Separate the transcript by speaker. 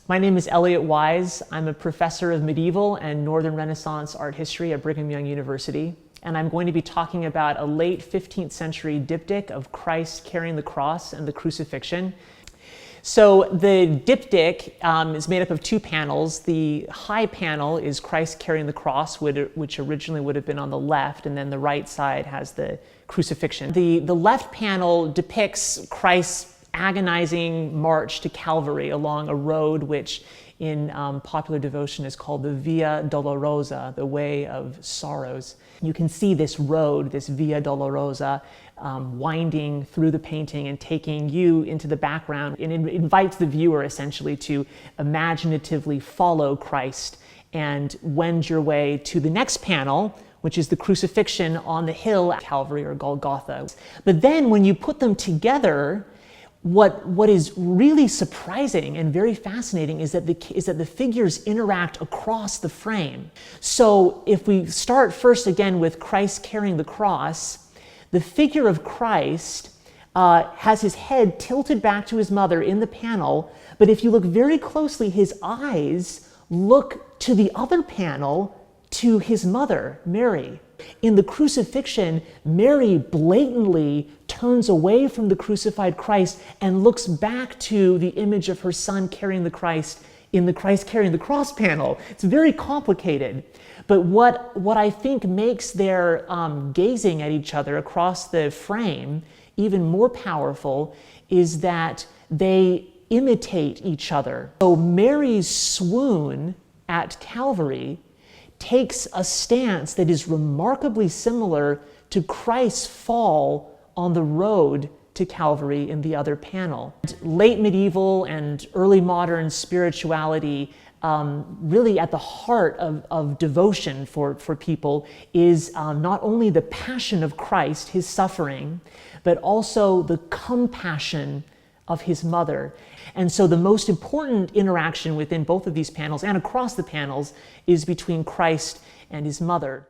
Speaker 1: My name is Elliot Wise. I'm a professor of medieval and Northern Renaissance art history at Brigham Young University. And I'm going to be talking about a late 15th century diptych of Christ carrying the cross and the crucifixion. So the diptych is made up of two panels. The high panel is Christ carrying the cross, which originally would have been on the left, and then the right side has the crucifixion. The left panel depicts Christ's agonizing march to Calvary along a road which in popular devotion is called the Via Dolorosa, the way of sorrows. You can see this road, this Via Dolorosa, winding through the painting and taking you into the background. And it invites the viewer essentially to imaginatively follow Christ and wend your way to the next panel, which is the crucifixion on the hill at Calvary or Golgotha. But then when you put them together, what is really surprising and very fascinating is that the figures interact across the frame. So if we start first again with Christ carrying the cross, the figure of Christ has his head tilted back to his mother in the panel, but if you look very closely, his eyes look to the other panel, to his mother, Mary. In the crucifixion, Mary blatantly turns away from the crucified Christ and looks back to the image of her son carrying the Christ in the Christ carrying the cross panel. It's very complicated. But what I think makes their gazing at each other across the frame even more powerful is that they imitate each other. So Mary's swoon at Calvary takes a stance that is remarkably similar to Christ's fall on the road to Calvary in the other panel. Late medieval and early modern spirituality, really at the heart of devotion for people, is not only the passion of Christ, his suffering, but also the compassion of his mother. And so the most important interaction within both of these panels and across the panels is between Christ and his mother.